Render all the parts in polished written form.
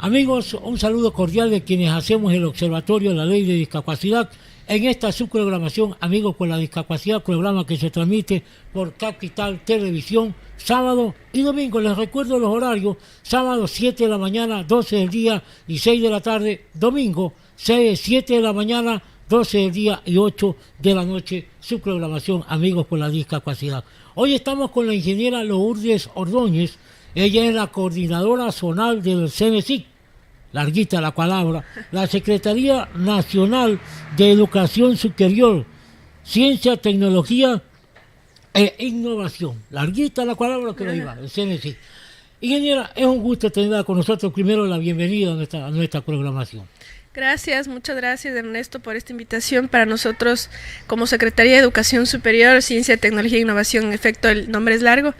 Amigos, un saludo cordial de quienes hacemos el Observatorio de la Ley de Discapacidad en esta subprogramación Amigos por la Discapacidad, programa que se transmite por Capital Televisión sábado y domingo. Les recuerdo los horarios: sábado 7 de la mañana, 12 del día y 6 de la tarde; domingo 7 de la mañana, 12 del día y 8 de la noche, subprogramación Amigos por la Discapacidad. Hoy estamos con la ingeniera Lourdes Ordóñez. Ella es la coordinadora zonal del CENESIC, larguita la palabra, la Secretaría Nacional de Educación Superior, Ciencia, Tecnología e Innovación. Larguita la palabra que lo iba, el CENESIC. Ingeniera, es un gusto tenerla con nosotros. Primero, la bienvenida a nuestra programación. Gracias, muchas gracias Ernesto por esta invitación. Para nosotros como Secretaría de Educación Superior, Ciencia, Tecnología e Innovación, en efecto el nombre es largo,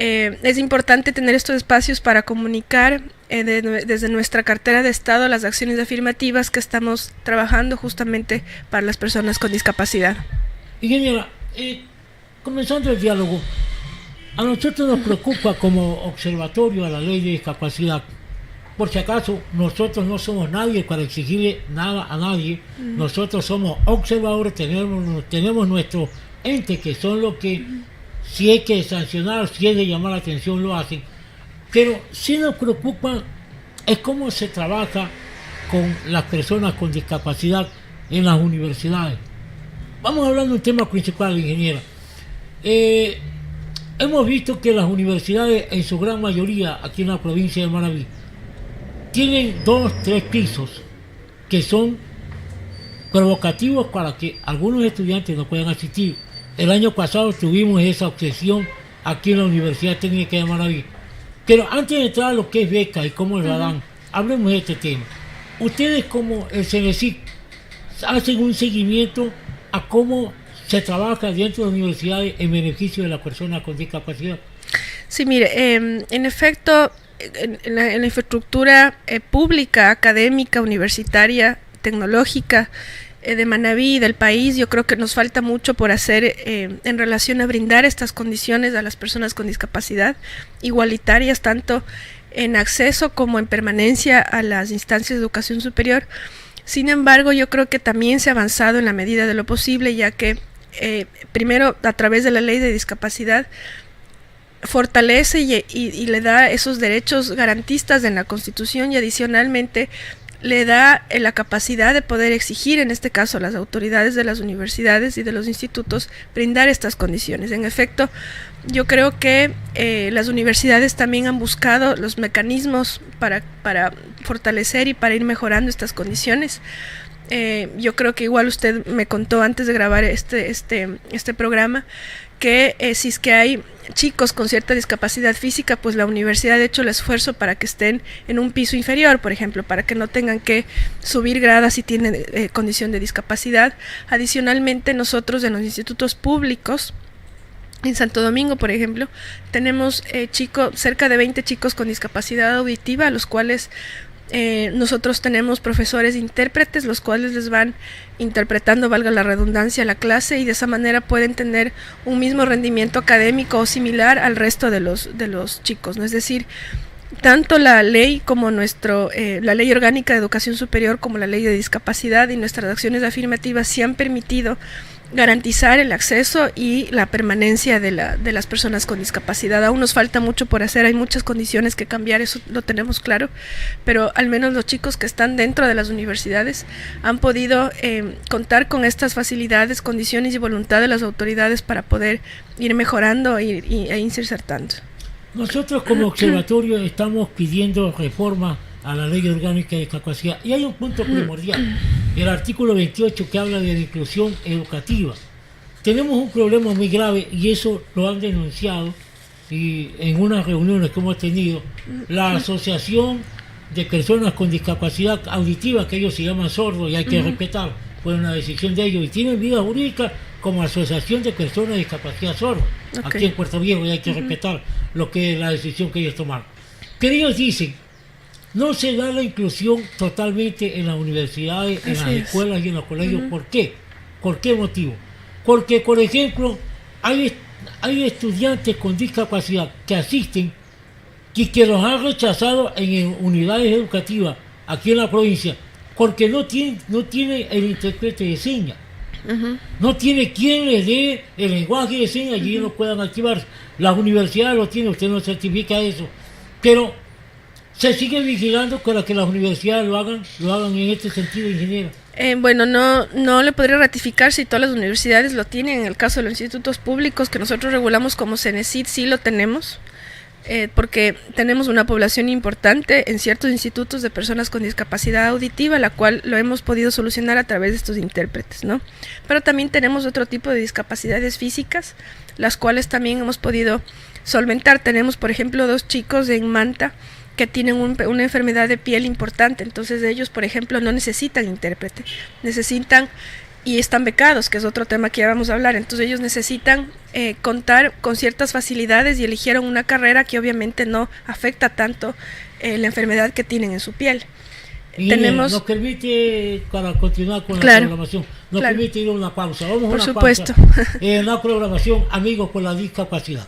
es importante tener estos espacios para comunicar desde nuestra cartera de Estado las acciones afirmativas que estamos trabajando justamente para las personas con discapacidad. Ingeniera, comenzando el diálogo, a nosotros nos preocupa como observatorio a la ley de discapacidad. Por si acaso, nosotros no somos nadie para exigirle nada a nadie. Nosotros somos observadores, tenemos nuestro ente, que son los que, si hay que sancionar, si hay de llamar la atención, lo hacen. Pero sí nos preocupa es cómo se trabaja con las personas con discapacidad en las universidades. Vamos hablando de un tema principal, ingeniera. Hemos visto que las universidades, en su gran mayoría, aquí en la provincia de Manabí, tienen 2, 3 pisos que son provocativos para que algunos estudiantes no puedan asistir. El año pasado tuvimos esa obsesión aquí en la Universidad Técnica de Manabí. Pero antes de entrar a lo que es beca y cómo la dan, hablemos de este tema. Ustedes, como el CENESIC, hacen un seguimiento a cómo se trabaja dentro de las universidades en beneficio de las personas con discapacidad. Sí, mire, en efecto, en la infraestructura pública, académica, universitaria, tecnológica de Manabí y del país, yo creo que nos falta mucho por hacer en relación a brindar estas condiciones a las personas con discapacidad, igualitarias tanto en acceso como en permanencia a las instancias de educación superior. Sin embargo, yo creo que también se ha avanzado en la medida de lo posible, ya que primero, a través de la ley de discapacidad, fortalece y le da esos derechos garantistas en la Constitución, y adicionalmente le da la capacidad de poder exigir, en este caso a las autoridades de las universidades y de los institutos, brindar estas condiciones. En efecto, yo creo que las universidades también han buscado los mecanismos para fortalecer y para ir mejorando estas condiciones. Yo creo que igual usted me contó antes de grabar este programa que si es que hay chicos con cierta discapacidad física, pues la universidad ha hecho el esfuerzo para que estén en un piso inferior, por ejemplo, para que no tengan que subir gradas si tienen condición de discapacidad. Adicionalmente, nosotros en los institutos públicos, en Santo Domingo, por ejemplo, tenemos cerca de 20 chicos con discapacidad auditiva, a los cuales nosotros tenemos profesores intérpretes, los cuales les van interpretando, valga la redundancia, la clase, y de esa manera pueden tener un mismo rendimiento académico o similar al resto de los chicos, ¿no? Es decir, tanto la ley como la ley orgánica de educación superior como la ley de discapacidad y nuestras acciones afirmativas sí han permitido garantizar el acceso y la permanencia de las personas con discapacidad. Aún nos falta mucho por hacer, hay muchas condiciones que cambiar, eso lo tenemos claro, pero al menos los chicos que están dentro de las universidades han podido contar con estas facilidades, condiciones y voluntad de las autoridades para poder ir mejorando e insertando. Nosotros como observatorio estamos pidiendo reforma a la ley orgánica de discapacidad, y hay un punto primordial, el artículo 28, que habla de la inclusión educativa. Tenemos un problema muy grave, y eso lo han denunciado, y en unas reuniones que hemos tenido, la Asociación de Personas con Discapacidad Auditiva, que ellos se llaman sordos y hay que respetar, fue una decisión de ellos, y tienen vida jurídica como Asociación de Personas de Discapacidad Sordos, aquí en Puerto Viejo, y hay que respetar lo que es la decisión que ellos tomaron. Pero ellos dicen, no se da la inclusión totalmente en las universidades, en las escuelas y en los colegios. ¿Por qué? ¿Por qué motivo? Porque, por ejemplo, hay estudiantes con discapacidad que asisten y que los han rechazado en unidades educativas aquí en la provincia porque no tiene el intérprete de señas. No tiene quien les dé el lenguaje de señas y ellos no puedan activar. Las universidades lo tienen, usted no certifica eso. Pero se sigue vigilando para que las universidades lo hagan en este sentido, ingeniero. Bueno, no le podría ratificar si todas las universidades lo tienen. En el caso de los institutos públicos que nosotros regulamos como CENESID, sí lo tenemos. Porque tenemos una población importante en ciertos institutos de personas con discapacidad auditiva, la cual lo hemos podido solucionar a través de estos intérpretes, ¿no? Pero también tenemos otro tipo de discapacidades físicas, las cuales también hemos podido solventar. Tenemos, por ejemplo, 2 chicos en Manta que tienen una enfermedad de piel importante, entonces ellos, por ejemplo, no necesitan intérprete, necesitan y están becados, que es otro tema que ya vamos a hablar. Entonces ellos necesitan contar con ciertas facilidades y eligieron una carrera que obviamente no afecta tanto la enfermedad que tienen en su piel. Nos permite, para continuar con la programación, nos permite ir a una pausa. Vamos a una supuesto. Pausa en la programación Amigos con la Discapacidad.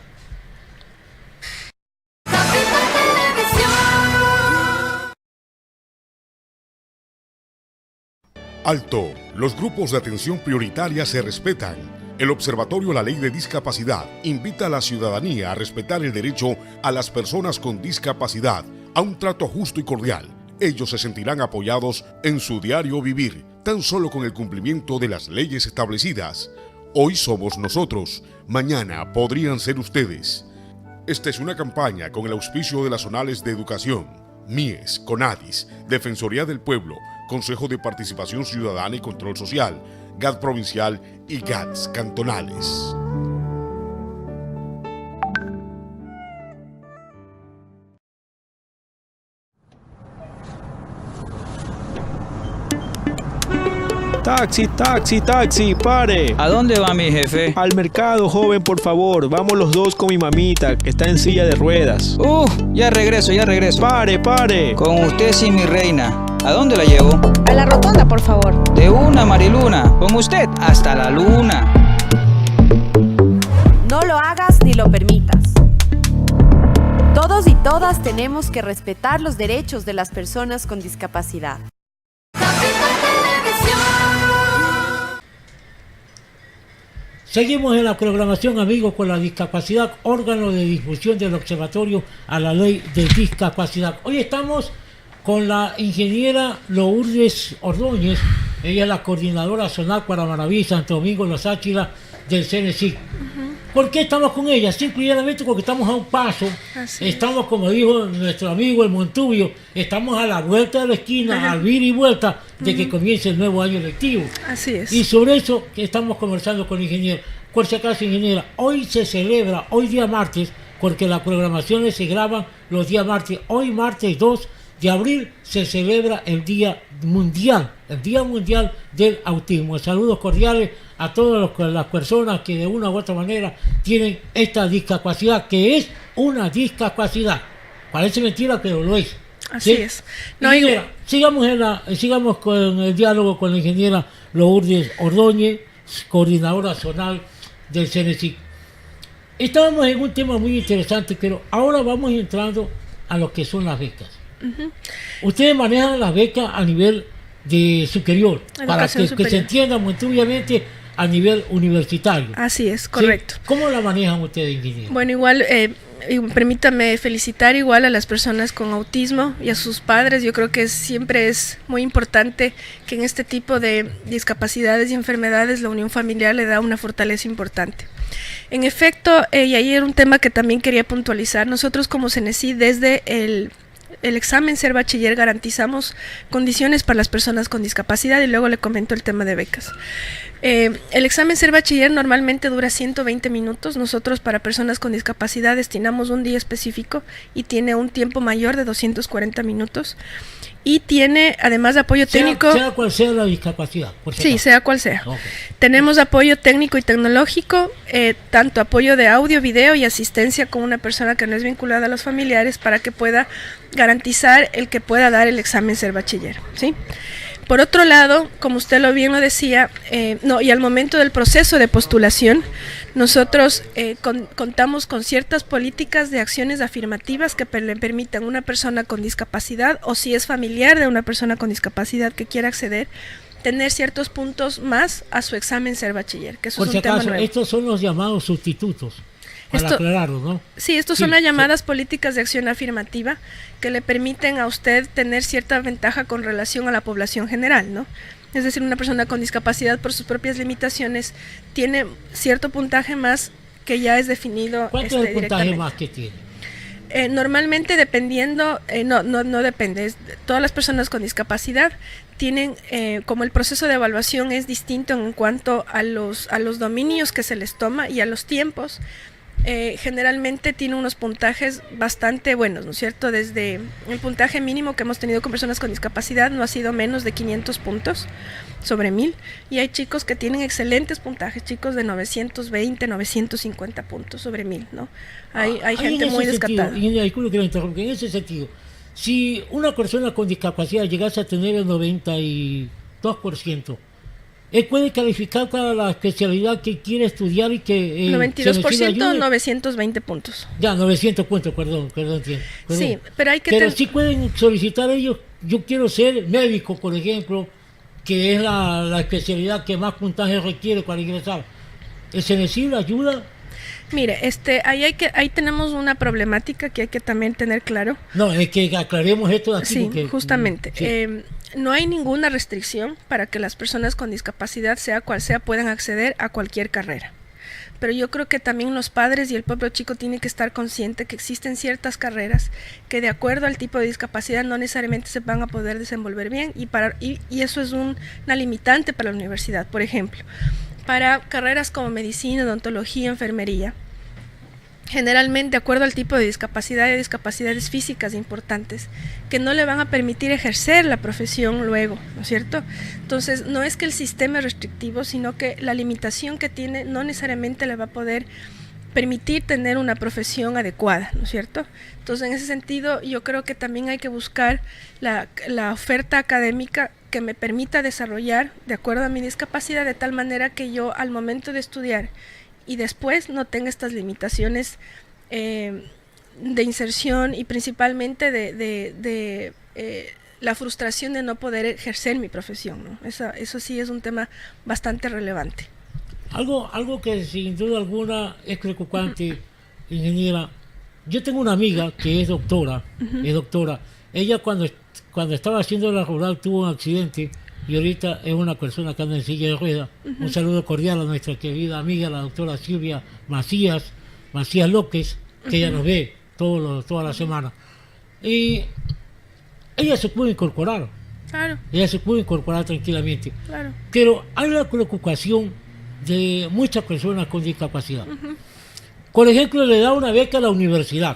Alto, los grupos de atención prioritaria se respetan. El Observatorio La Ley de Discapacidad invita a la ciudadanía a respetar el derecho a las personas con discapacidad a un trato justo y cordial. Ellos se sentirán apoyados en su diario vivir, tan solo con el cumplimiento de las leyes establecidas. Hoy somos nosotros, mañana podrían ser ustedes. Esta es una campaña con el auspicio de las zonales de educación, MIES, CONADIS, Defensoría del Pueblo, Consejo de Participación Ciudadana y Control Social, GAD Provincial y GADs cantonales. Taxi, taxi, taxi, pare. ¿A dónde va mi jefe? Al mercado, joven, por favor. Vamos los dos con mi mamita, que está en silla de ruedas. Ya regreso. Pare, pare. Con usted sí, mi reina. ¿A dónde la llevo? A la rotonda, por favor. De una, Mariluna. Con usted hasta la luna. No lo hagas ni lo permitas. Todos y todas tenemos que respetar los derechos de las personas con discapacidad. Seguimos en la programación Amigos con la Discapacidad, órgano de difusión del Observatorio a la Ley de Discapacidad. Hoy estamos con la ingeniera Lourdes Ordóñez, ella es la coordinadora zonal para Manaví, Santo Domingo, Los Áchilas del CNCIC. ¿Por qué estamos con ella? Simplemente porque estamos a un paso, estamos, como dijo nuestro amigo el Montubio, estamos a la vuelta de la esquina, al vir y vuelta de que comience el nuevo año lectivo. Así es. Y sobre eso que estamos conversando con la ingeniera. Por si acaso, ingeniera, hoy se celebra, hoy día martes, porque las programaciones se graban los días martes. Hoy martes 2 de abril se celebra el Día Mundial del Autismo. Saludos cordiales a todas las personas que de una u otra manera tienen esta discapacidad, que es una discapacidad. Parece mentira, pero lo es. Así es. No, ingeniera, sigamos con el diálogo con la ingeniera Lourdes Ordóñez, coordinadora zonal del CNCIC. Estábamos en un tema muy interesante, pero ahora vamos entrando a lo que son las becas. Ustedes manejan las becas a nivel de superior, para que se entienda muy obviamente a nivel universitario. Así es, correcto. ¿Sí? ¿Cómo la manejan ustedes, ingeniero? Bueno, igual, permítame felicitar igual a las personas con autismo y a sus padres. Yo creo que siempre es muy importante que en este tipo de discapacidades y enfermedades la unión familiar le da una fortaleza importante. En efecto, y ahí era un tema que también quería puntualizar, nosotros como CENESID desde el examen Ser Bachiller garantizamos condiciones para las personas con discapacidad y luego le comento el tema de becas. El examen Ser Bachiller normalmente dura 120 minutos. Nosotros para personas con discapacidad destinamos un día específico y tiene un tiempo mayor de 240 minutos. Y tiene, además de apoyo técnico... Sea cual sea la discapacidad. Sí, sea cual sea. Okay. Tenemos apoyo técnico y tecnológico, tanto apoyo de audio, video y asistencia con una persona que no es vinculada a los familiares para que pueda garantizar el que pueda dar el examen Ser Bachiller, ¿sí? Por otro lado, como usted bien lo decía, y al momento del proceso de postulación, nosotros contamos con ciertas políticas de acciones afirmativas que le permitan a una persona con discapacidad, o si es familiar de una persona con discapacidad que quiera acceder, tener ciertos puntos más a su examen ser bachiller, que eso Por es si un tema acaso, nuevo. estos son los llamados sustitutos, para aclararlo, ¿no? Sí, estos son las llamadas políticas de acción afirmativa que le permiten a usted tener cierta ventaja con relación a la población general, ¿no? Es decir, una persona con discapacidad por sus propias limitaciones tiene cierto puntaje más que ya es definido. ¿Cuánto es el puntaje más que tiene? Normalmente dependiendo, no depende, todas las personas con discapacidad tienen, como el proceso de evaluación es distinto en cuanto a los dominios que se les toma y a los tiempos, generalmente tiene unos puntajes bastante buenos, ¿no es cierto? Desde el puntaje mínimo que hemos tenido con personas con discapacidad no ha sido menos de 500 puntos sobre 1000, y hay chicos que tienen excelentes puntajes, chicos de 920, 950 puntos sobre 1000, ¿no? Hay gente muy descartada. Disculpe que lo interrumpa, en ese sentido, si una persona con discapacidad llegase a tener el 92%, él puede calificar para la especialidad que quiere estudiar y que 92%, 920 puntos. Ya, 900 puntos, perdón, entiendo. Sí, pero hay que... Pero sí pueden solicitar ellos, yo quiero ser médico, por ejemplo, que es la especialidad que más puntaje requiere para ingresar. ¿Se necesita ayuda? Mire, ahí tenemos una problemática que hay que también tener claro. No, es que aclaremos esto de aquí. Sí, porque, justamente. Sí. No hay ninguna restricción para que las personas con discapacidad, sea cual sea, puedan acceder a cualquier carrera. Pero yo creo que también los padres y el propio chico tienen que estar conscientes que existen ciertas carreras que de acuerdo al tipo de discapacidad no necesariamente se van a poder desenvolver bien, y eso es una limitante para la universidad. Por ejemplo, para carreras como medicina, odontología, enfermería, generalmente de acuerdo al tipo de discapacidad, hay discapacidades físicas importantes que no le van a permitir ejercer la profesión luego, ¿no es cierto? Entonces no es que el sistema es restrictivo, sino que la limitación que tiene no necesariamente le va a poder permitir tener una profesión adecuada, ¿no es cierto? Entonces en ese sentido yo creo que también hay que buscar la oferta académica que me permita desarrollar de acuerdo a mi discapacidad, de tal manera que yo al momento de estudiar y después no tenga estas limitaciones de inserción, y principalmente de la frustración de no poder ejercer mi profesión, ¿no? Eso sí es un tema bastante relevante. Algo que sin duda alguna es preocupante, ingeniera. Yo tengo una amiga que es doctora, Ella cuando estaba haciendo la rural tuvo un accidente y ahorita es una persona que anda en silla de ruedas. Un saludo cordial a nuestra querida amiga, la doctora Silvia Macías López, que ella nos ve toda la semana. Y ella se pudo incorporar. Claro. Ella se pudo incorporar tranquilamente. Claro. Pero hay la preocupación de muchas personas con discapacidad. Por ejemplo, le da una beca a la universidad.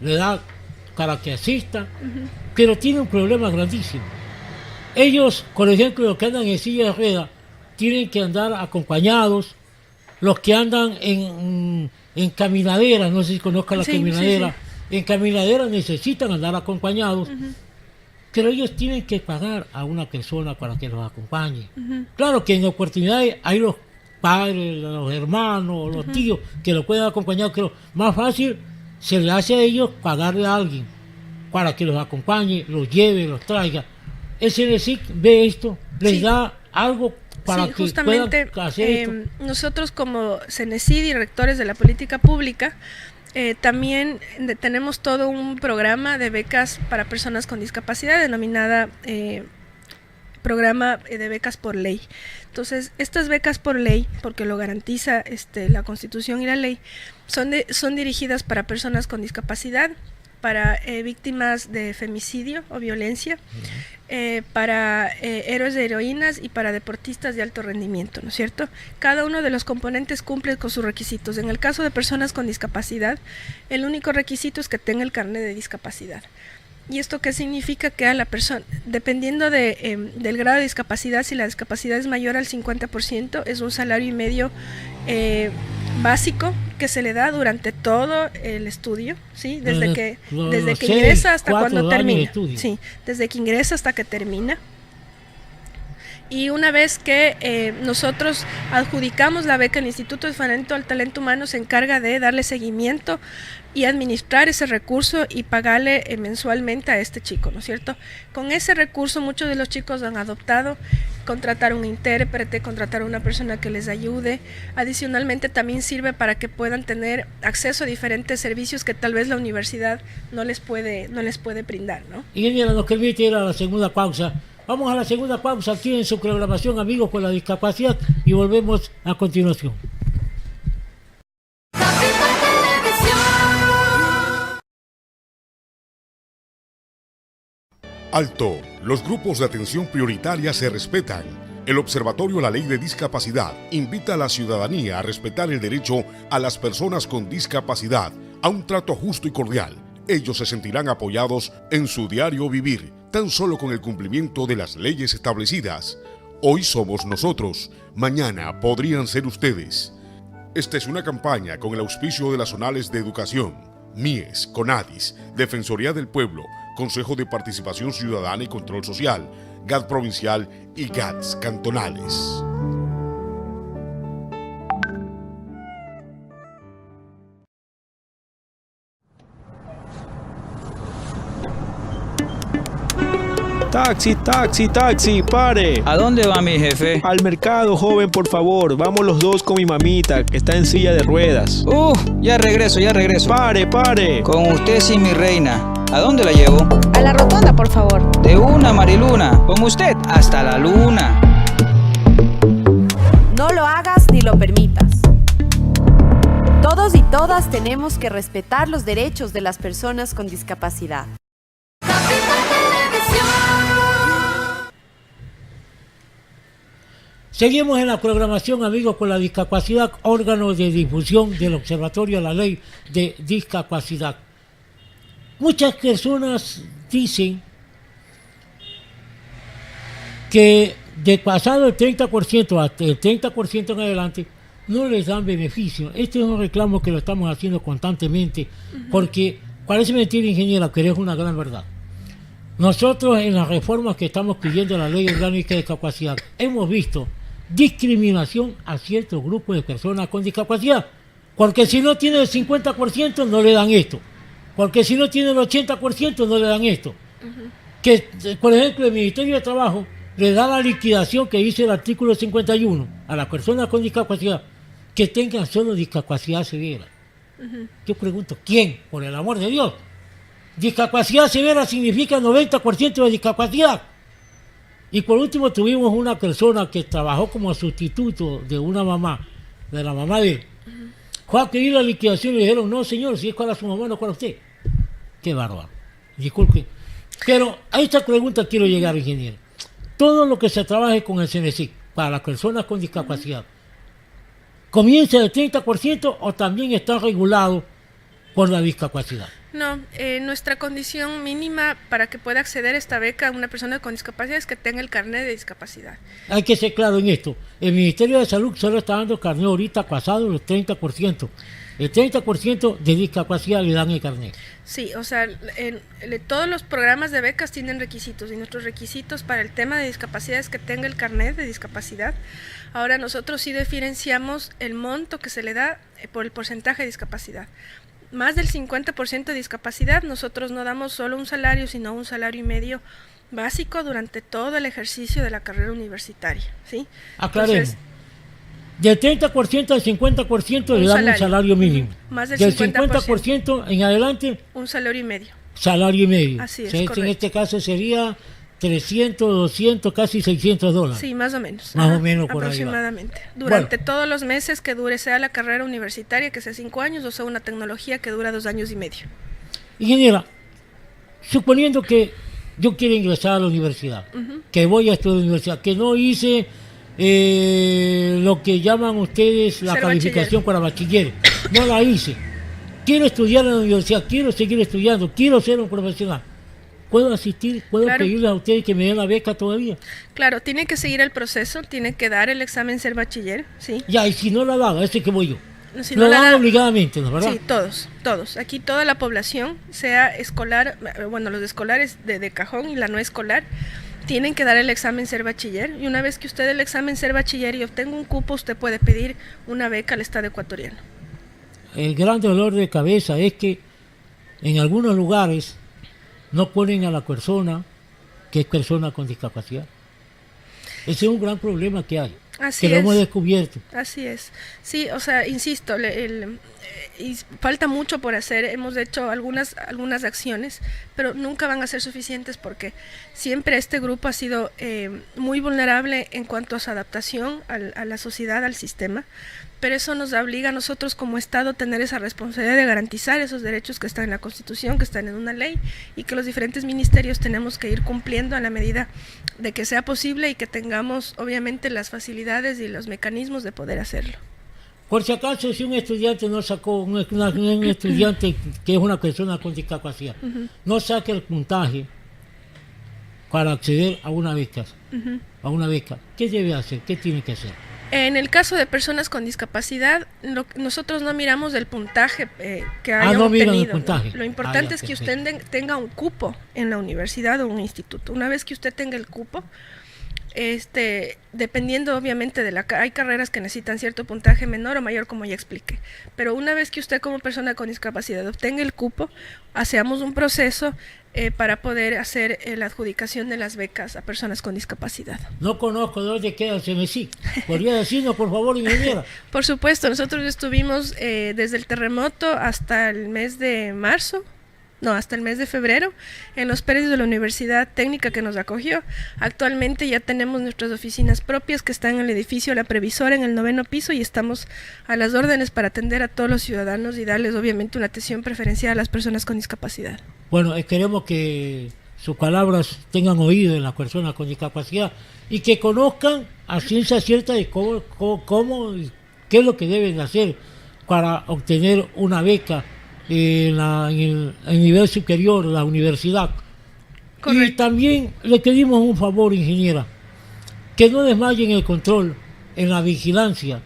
Le da para que asista, pero tiene un problema grandísimo. Ellos, por ejemplo, los que andan en silla de ruedas, tienen que andar acompañados. Los que andan en caminaderas, no sé si conozcan la caminadera, sí. En caminaderas necesitan andar acompañados, pero ellos tienen que pagar a una persona para que los acompañe. Claro que en oportunidades hay los padres, los hermanos, los tíos que los pueden acompañar, pero más fácil se le hace a ellos pagarle a alguien para que los acompañe, los lleve, los traiga. El CENESID ve esto, les da algo para que justamente, puedan hacer esto. Nosotros como CENESID y rectores de la política pública también tenemos todo un programa de becas para personas con discapacidad denominada programa de becas por ley. Entonces, estas becas por ley, porque lo garantiza la Constitución y la ley, son dirigidas para personas con discapacidad, para víctimas de femicidio o violencia, para héroes de heroínas y para deportistas de alto rendimiento, ¿no es cierto? Cada uno de los componentes cumple con sus requisitos. En el caso de personas con discapacidad, el único requisito es que tenga el carnet de discapacidad. ¿Y esto qué significa? Que a la persona, dependiendo del grado de discapacidad, si la discapacidad es mayor al 50%, es un salario y medio básico que se le da durante todo el estudio, ¿sí? Desde que seis, ingresa hasta 4 cuando años de termina. estudio. Sí, desde que ingresa hasta que termina. Y una vez que nosotros adjudicamos la beca, el Instituto de Fomento al Talento Humano se encarga de darle seguimiento y administrar ese recurso y pagarle mensualmente a este chico, ¿no es cierto? Con ese recurso muchos de los chicos han adoptado contratar un intérprete, contratar a una persona que les ayude. Adicionalmente también sirve para que puedan tener acceso a diferentes servicios que tal vez la universidad no les puede brindar, ¿no? Ingeniera, nos permite ir a la segunda pausa. Vamos a la segunda pausa aquí en su programación Amigos con la Discapacidad y volvemos a continuación. Alto, los grupos de atención prioritaria se respetan. El Observatorio a la Ley de Discapacidad invita a la ciudadanía a respetar el derecho a las personas con discapacidad a un trato justo y cordial. Ellos se sentirán apoyados en su diario vivir, tan solo con el cumplimiento de las leyes establecidas. Hoy somos nosotros, mañana podrían ser ustedes. Esta es una campaña con el auspicio de las zonales de educación, MIES, CONADIS, Defensoría del Pueblo, Consejo de Participación Ciudadana y Control Social, GAD Provincial y GADs cantonales. Taxi, taxi, taxi, pare. ¿A dónde va mi jefe? Al mercado, joven, por favor. Vamos los dos con mi mamita, que está en silla de ruedas. Ya regreso. Pare, pare. Con usted sí, mi reina. ¿A dónde la llevo? A la rotonda, por favor. De una, Mariluna. Con usted hasta la luna. No lo hagas ni lo permitas. Todos y todas tenemos que respetar los derechos de las personas con discapacidad. Seguimos en la programación Amigos con la Discapacidad, órgano de difusión del Observatorio a la Ley de Discapacidad. Muchas personas dicen que de pasado el 30% hasta el 30% en adelante no les dan beneficio. Este es un reclamo que lo estamos haciendo constantemente porque parece mentira, ingeniera, pero es una gran verdad. Nosotros en las reformas que estamos pidiendo a la Ley Orgánica de Discapacidad hemos visto discriminación a ciertos grupos de personas con discapacidad, porque si no tiene el 50% no le dan esto, porque si no tiene el 80% no le dan esto. Que por ejemplo el Ministerio de Trabajo le da la liquidación que dice el artículo 51 a las personas con discapacidad que tengan solo discapacidad severa. Yo pregunto, ¿quién? Por el amor de Dios. Discapacidad severa significa 90% de discapacidad. Y por último tuvimos una persona que trabajó como sustituto de una mamá, de la mamá de él. Fue a pedir la liquidación y le dijeron, no señor, si es para su mamá, no para usted. Qué bárbaro. Disculpe. Pero a esta pregunta quiero llegar, ingeniero. Todo lo que se trabaje con el CNCIC para las personas con discapacidad, ¿comienza del 30% o también está regulado por la discapacidad? No, nuestra condición mínima para que pueda acceder a esta beca a una persona con discapacidad es que tenga el carnet de discapacidad. Hay que ser claro en esto. El Ministerio de Salud solo está dando carnet ahorita pasado los 30%. El 30% de discapacidad le dan el carnet. Sí, o sea, todos los programas de becas tienen requisitos y nuestros requisitos para el tema de discapacidad es que tenga el carnet de discapacidad. Ahora nosotros sí diferenciamos el monto que se le da por el porcentaje de discapacidad. Más del 50% de discapacidad, nosotros no damos solo un salario, sino un salario y medio básico durante todo el ejercicio de la carrera universitaria, ¿sí? Aclaremos. Del 30% al 50% le dan un salario mínimo. Más del 50% en adelante, un salario y medio. Salario y medio. Así es, correcto. En este caso sería 300, 200, casi $600. Sí, más o menos. Más o menos por aproximadamente. Durante todos los meses que dure, sea la carrera universitaria, que sea 5 años, o sea una tecnología que dura 2 años y medio. Ingeniera, suponiendo que yo quiero ingresar a la universidad, que voy a estudiar a la universidad, que no hice lo que llaman ustedes la calificación para bachiller, no la hice. Quiero estudiar en la universidad, quiero seguir estudiando, quiero ser un profesional. ¿Puedo asistir? ¿Puedo pedirle a ustedes que me den la beca todavía? Claro, tiene que seguir el proceso, tiene que dar el examen ser bachiller, ¿sí? Ya, y si no la dan, ese que voy yo. Si Lo no la dan da- obligadamente, ¿no? ¿Verdad? Sí, todos. Aquí toda la población, sea escolar, bueno, los escolares de cajón y la no escolar, tienen que dar el examen ser bachiller. Y una vez que usted dé el examen ser bachiller y obtenga un cupo, usted puede pedir una beca al Estado ecuatoriano. El gran dolor de cabeza es que en algunos lugares no ponen a la persona que es persona con discapacidad. Ese es un gran problema que hay, Así que lo es. hemos descubierto. Así es. Sí, o sea, insisto, y falta mucho por hacer. Hemos hecho algunas acciones, pero nunca van a ser suficientes porque siempre este grupo ha sido muy vulnerable en cuanto a su adaptación a la sociedad, al sistema. Pero eso nos obliga a nosotros como Estado a tener esa responsabilidad de garantizar esos derechos que están en la Constitución, que están en una ley y que los diferentes ministerios tenemos que ir cumpliendo a la medida de que sea posible y que tengamos obviamente las facilidades y los mecanismos de poder hacerlo. Por si acaso, si un estudiante no sacó, un estudiante que es una persona con discapacidad, no saca el puntaje para acceder a una beca, ¿qué debe hacer? ¿Qué tiene que hacer? En el caso de personas con discapacidad, nosotros no miramos el puntaje que hayan no miran el obtenido. puntaje. Lo importante Ya, es que perfecto. usted tenga un cupo en la universidad o un instituto. Una vez que usted tenga el cupo, dependiendo obviamente hay carreras que necesitan cierto puntaje menor o mayor, como ya expliqué, pero una vez que usted como persona con discapacidad obtenga el cupo, hacemos un proceso para poder hacer la adjudicación de las becas a personas con discapacidad. No conozco de dónde queda el CNESIC. ¿Podría decirnos, por favor, ingeniera? Por supuesto, nosotros estuvimos desde el terremoto hasta el mes de hasta el mes de febrero, en los predios de la Universidad Técnica que nos acogió. Actualmente ya tenemos nuestras oficinas propias que están en el edificio La Previsora, en el 9º piso, y estamos a las órdenes para atender a todos los ciudadanos y darles obviamente una atención preferencial a las personas con discapacidad. Bueno, queremos que sus palabras tengan oído en las personas con discapacidad y que conozcan a ciencia cierta de cómo y qué es lo que deben hacer para obtener una beca en el nivel superior, la universidad. Correcto. Y también le pedimos un favor, ingeniera, que no desmayen el control en la vigilancia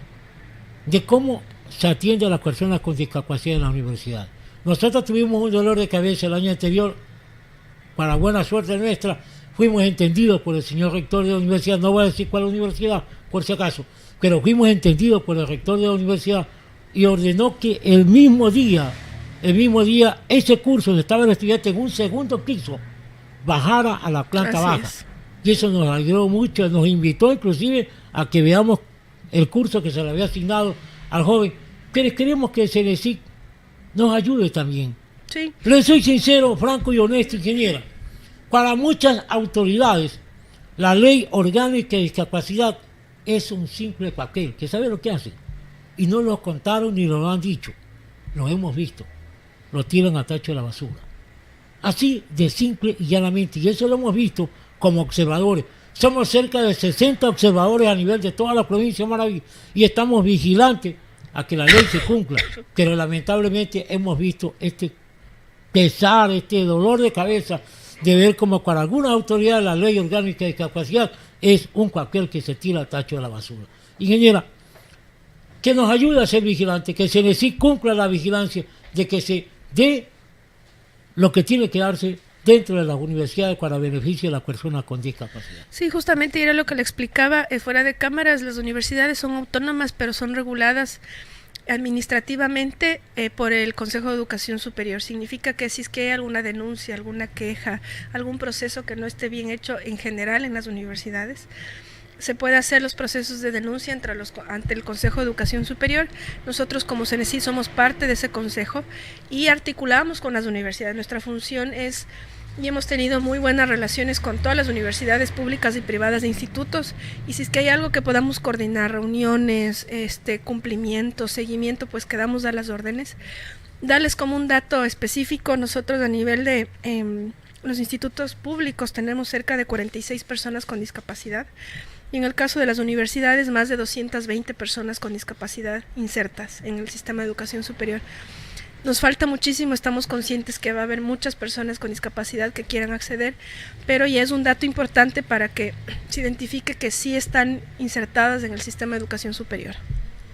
de cómo se atiende a las personas con discapacidad en la universidad. Nosotros tuvimos un dolor de cabeza el año anterior, para buena suerte nuestra, fuimos entendidos por el señor rector de la universidad, no voy a decir cuál universidad, por si acaso, pero fuimos entendidos por el rector de la universidad y ordenó que el mismo día, ese curso donde estaba el estudiante en un segundo piso, bajara a la planta Así baja. es. Y eso nos alegró mucho, nos invitó inclusive a que veamos el curso que se le había asignado al joven. Pero queremos que el CNESIC nos ayude también. Sí. Le soy sincero, franco y honesto, ingeniera. Para muchas autoridades, la ley orgánica de discapacidad es un simple papel, que sabe lo que hace. Y no lo contaron ni lo han dicho. Lo hemos visto. Lo tiran a tacho de la basura. Así de simple y llanamente. Y eso lo hemos visto como observadores. Somos cerca de 60 observadores a nivel de toda la provincia de Manaví y estamos vigilantes a que la ley se cumpla. Pero lamentablemente hemos visto este pesar, este dolor de cabeza de ver como para algunas autoridades la ley orgánica de discapacidad es un papel que se tira al tacho de la basura. Ingeniera, que nos ayude a ser vigilantes, que el CNESIC cumpla la vigilancia de que se dé lo que tiene que darse dentro de las universidades para beneficio de las personas con discapacidad. Sí, justamente era lo que le explicaba fuera de cámaras. Las universidades son autónomas, pero son reguladas administrativamente por el Consejo de Educación Superior. Significa que si es que hay alguna denuncia, alguna queja, algún proceso que no esté bien hecho en general en las universidades, se puede hacer los procesos de denuncia ante el Consejo de Educación Superior. Nosotros como CNESIC somos parte de ese consejo y articulamos con las universidades. Nuestra función es, y hemos tenido muy buenas relaciones con todas las universidades públicas y privadas de institutos, y si es que hay algo que podamos coordinar, reuniones, cumplimiento, seguimiento, pues quedamos a las órdenes. Darles como un dato específico, nosotros a nivel de los institutos públicos tenemos cerca de 46 personas con discapacidad, y en el caso de las universidades más de 220 personas con discapacidad insertas en el sistema de educación superior. Nos falta muchísimo, estamos conscientes que va a haber muchas personas con discapacidad que quieran acceder, pero ya es un dato importante para que se identifique que sí están insertadas en el sistema de educación superior.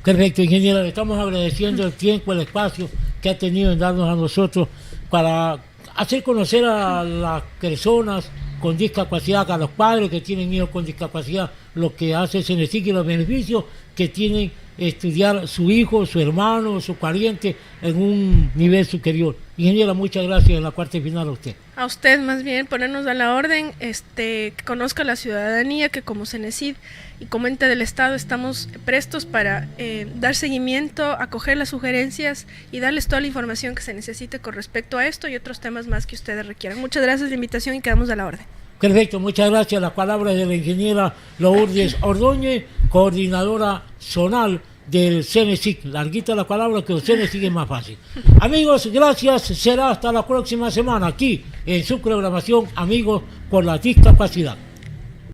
Perfecto, ingeniera, le estamos agradeciendo el tiempo, el espacio que ha tenido en darnos a nosotros para hacer conocer a las personas con discapacidad, a los padres que tienen hijos con discapacidad, lo que hace CENESIC y los beneficios que tienen estudiar su hijo, su hermano, su pariente en un nivel superior. Ingeniera, muchas gracias en la parte final a usted. A usted más bien ponernos a la orden, que conozca la ciudadanía, que como CENESID y como ente del Estado estamos prestos para dar seguimiento, acoger las sugerencias y darles toda la información que se necesite con respecto a esto y otros temas más que ustedes requieran. Muchas gracias por la invitación y quedamos a la orden. Perfecto, muchas gracias. Las palabras de la ingeniera Lourdes Ordóñez, coordinadora zonal del CENESIC. Larguita la palabra, que el CENESIC es más fácil. Amigos, gracias. Será hasta la próxima semana aquí en su programación Amigos por la Discapacidad.